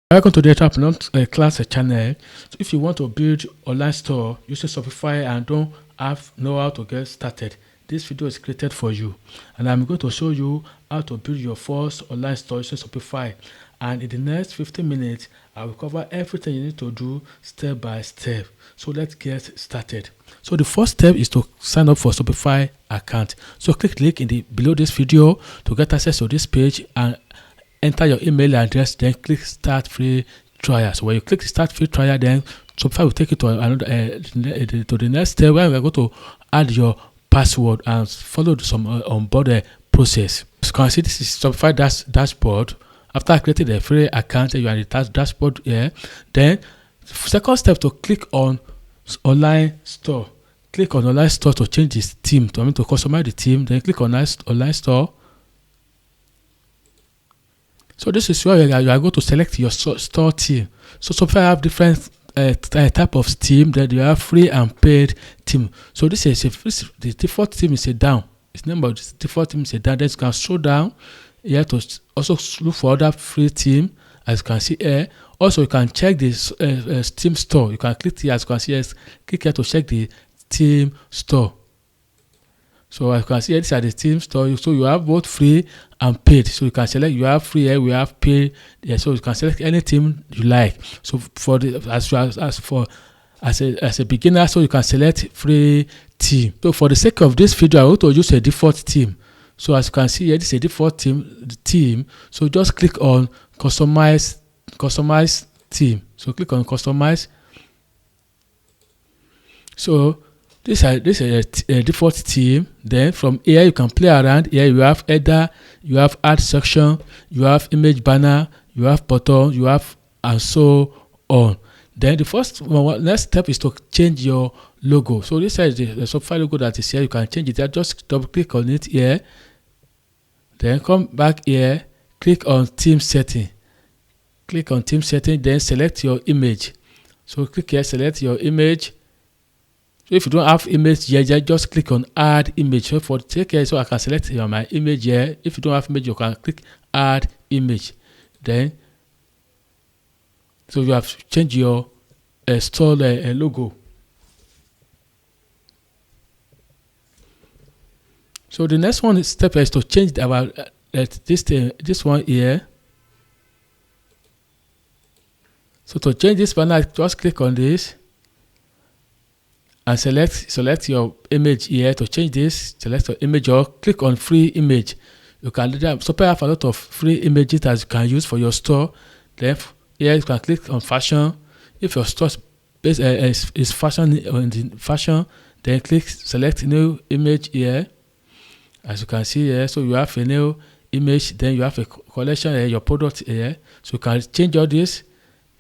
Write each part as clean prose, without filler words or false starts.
Welcome to the Entrepreneur Class channel. So if you want to build online store using Shopify and don't know how to get started, this video is created for you. And I'm going to show you how to build your first online store using Shopify. And in the next 15 minutes, I will cover everything you need to do step by step. So let's get started. So the first step is to sign up for Shopify account. So click the link below this video to get access to this page and enter your email address, then click start free trial. So when you click start free trial, then Shopify will take you to another to the next step where we are going to add your password and follow some onboard process. So you can see this is Shopify dashboard. After I created a free account, you are in the dashboard here. Then second step to click on online store. Click on online store to change this theme. To customize the theme. Then click on online store. So this is where you are going to select your store theme. So Shopify have different type of theme. Then you have free and paid theme. So this is the default theme is a down. Its name of the default theme is a down. Then you can scroll down here to also look for other free theme, as you can see here. Also, you can check this theme store. You can click here, as you can see here. Click here to check the theme store. So as you can see here, these are the theme store. So you have both free and paid. So you can select. You have free here, we have paid. Yeah, so you can select any theme you like. So for the as a beginner, so you can select free theme. So for the sake of this video, I want to use a default theme. So as you can see here, this is a default theme. So just click on customize theme. So click on customize. So this is a default theme. Then from here you can play around. Here you have header, you have add section, you have image banner, you have button, you have and so on. Then the next step is to change your logo. So this is the Shopify logo that is here. You can change it. Just double click on it here. Then come back here. Click on theme setting. Click on theme setting. Then select your image. So click here. Select your image. So if you don't have image here, just click on add image. So for take care, so I can select my image here. If you don't have image, you can click add image. Then so you have changed your store logo. So the next step is to change our this one here. So to change this banner, just click on this and select your image here. To change this, select your image or click on free image. You can do that. Shopify have a lot of free images that you can use for your store. Then here you can click on fashion. If your store is fashion, then select new image here. As you can see here, so you have a new image. Then you have a collection here, your product here. So you can change all this.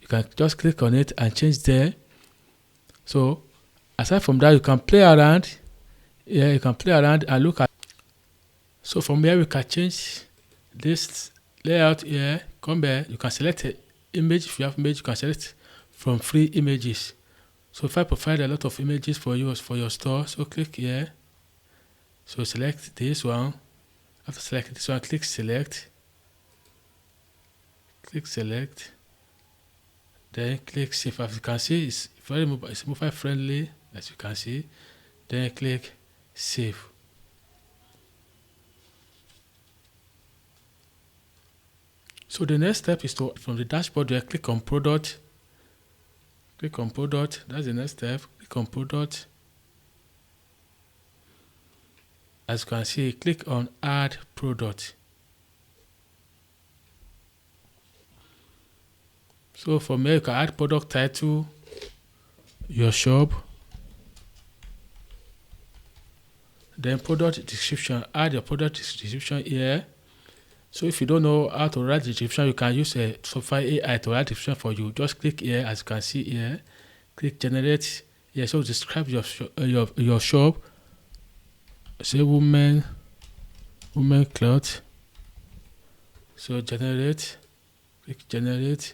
You can just click on it and change there. So aside from that, you can play around. Yeah, you can play around and look at. So from here, we can change this layout here. Come here, you can select an image. If you have image, you can select from free images. So if I provide a lot of images for you for your store, so click here. So select this one. After selecting this one, click select. Click select. Then click save. As you can see, it's mobile friendly. As you can see, then click save. So the next step is to from the dashboard there, click on product. Click on product. That's the next step. Click on product. As you can see, click on add product. So from here, you can add product title, your shop, then product description. Add your product description here. So if you don't know how to write the description, you can use a Shopify AI to write the description for you. Just click here, as you can see here. Click generate. Here, so describe your shop. Say women cloth. So generate. Click generate.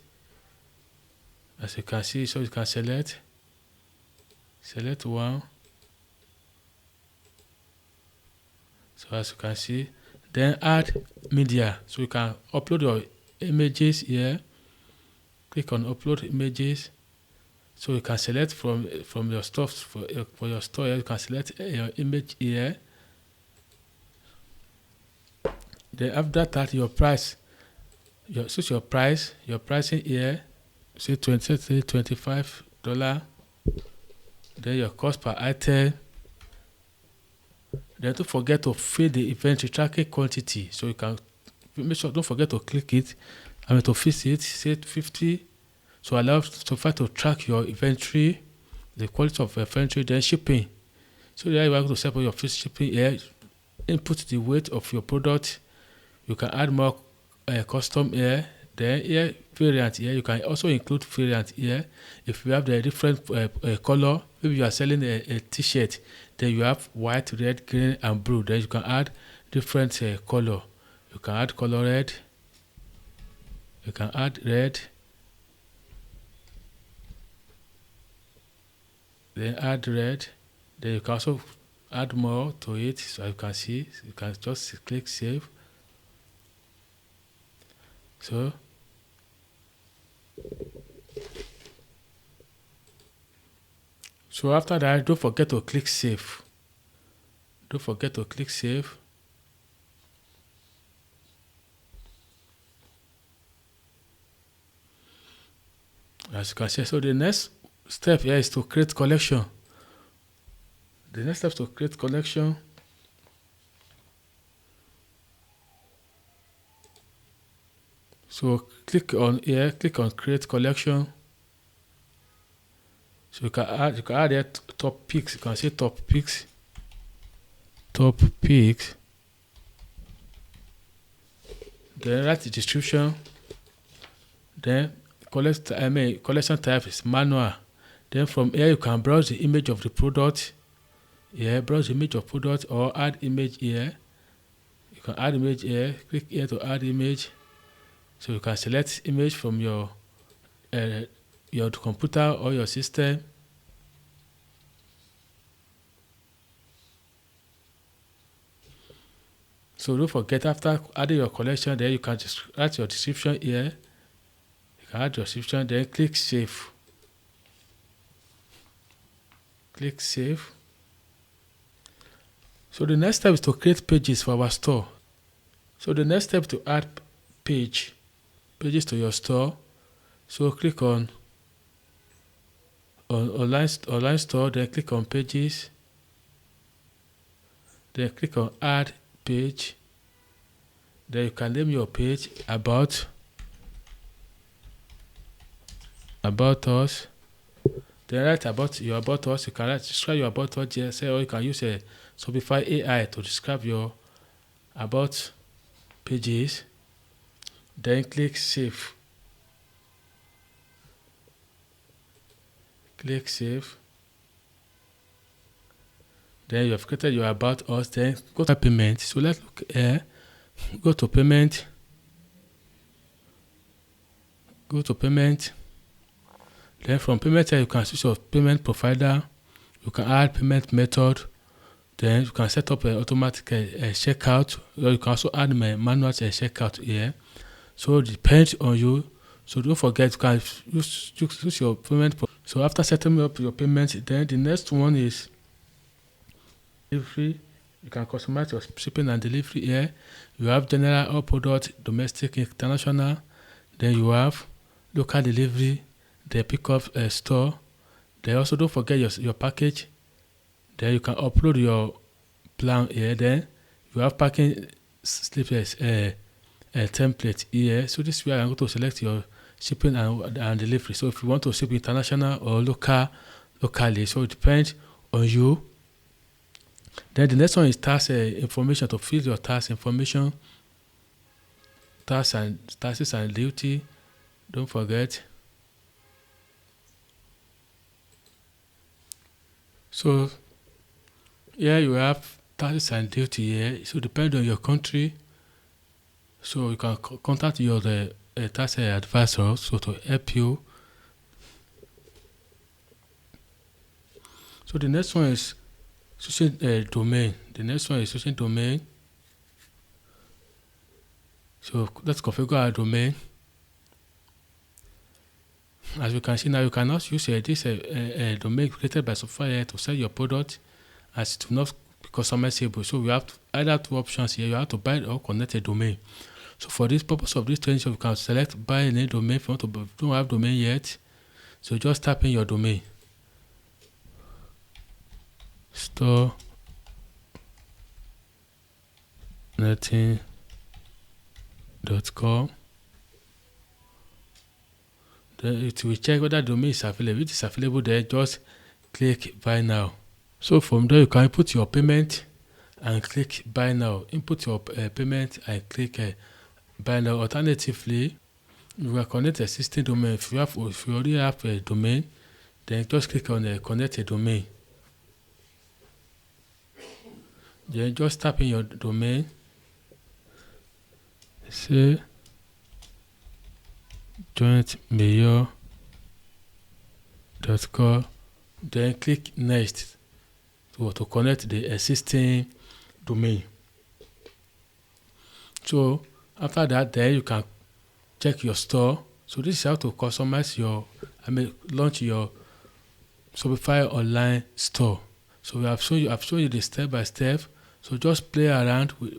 As you can see, so you can select one. So as you can see, then add media. So you can upload your images here. click on upload images. So you can select from your stuff for your store. You can select your image here. Then after that, your price, your pricing here. Say $25. Then your cost per item. Then don't forget to fill the inventory tracking quantity. So you can make sure, don't forget to click it. To fix it, say 50. So allow Shopify to track your inventory, the quality of inventory, then shipping. So there you are going to set up your first shipping here. Input the weight of your product. You can add more custom here. Then here variant here. You can also include variant here. If you have the different color, maybe you are selling a t-shirt, then you have white, red, green, and blue. Then you can add different color. You can add color red. You can add red. Then add red. Then you can also add more to it. So you can see, you can just click save. So after that, don't forget to click save. Don't forget to click save. As you can see, so the next step here is to create collection. The next step is to create collection. So click on here, click on create collection. So you can add here top picks. You can say top picks. Top picks. Then write the description. Then collection type is manual. Then from here you can browse the image of the product. Yeah, browse the image of product or add image here. You can add image here. Click here to add image. So you can select image from your computer or your system. So don't forget, after adding your collection, then you can just write your description here. You can add your description, then click save. Click save. So the next step is to create pages for our store. So the next step is to add pages to your store. So click on online store, then click on pages. Then click on add page. Then you can name your page about us. Then write about us. You can describe your about us here, or you can use a Shopify AI to describe your about pages. Then click save. Click save. Then you have created your about us. Then go to payment. So let's look here. Go to payment. Then from payment here, you can choose your payment provider. You can add payment method. Then you can set up an automatic checkout. Or you can also add my manual checkout here. So it depends on you. So don't forget, you can use your payment. So after setting up your payment, then the next one is delivery. You can customize your shipping and delivery here. You have general or product, domestic, international. Then you have local delivery, the pickup store. Then also don't forget your package. Then you can upload your plan here. Then you have packing slippers template here. So this way I'm going to select your shipping and delivery. So if you want to ship international or locally, so it depends on you. Then the next one is tax information, to fill your tax information, taxes and duty. Don't forget. So here you have taxes and duty here. So depend on your country. So you can contact your tax advisor so to help you. So the next one is choosing domain. So let's configure our domain. As you can see now, you cannot use this domain created by Shopify to sell your product as it will not be customizable. So we have either two options here. You have to buy or connect a domain. So for this purpose of this training, you can select buy any domain. If you don't have domain yet, so just type in your domain. Store netting.com. Then it will check whether the domain is available. If it is available, then just click buy now. So from there, you can input your payment and click buy now. Input your payment and click buy now. Alternatively, you will connect a existing domain. If you already have a domain, then just click on connect a domain. Then just type in your domain. Say jointmayor.com. Then click next to connect the existing domain. So after that, then you can check your store. So this is how to customize launch your Shopify online store. So I've shown you the step by step. So just play around with.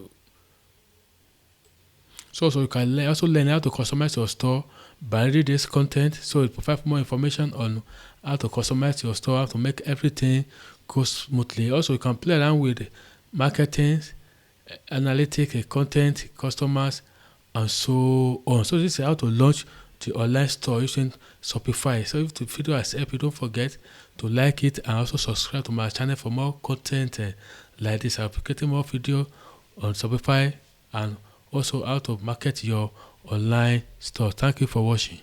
So you can also learn how to customize your store by reading this content. So it provides more information on how to customize your store, how to make everything go smoothly. Also, you can play around with marketing, analytics, content, customers, and so on. So this is how to launch the online store using Shopify. So if the video has helped you, don't forget to like it and also subscribe to my channel for more content like this. I'll be creating more video on Shopify and also how to market your online store. Thank you for watching.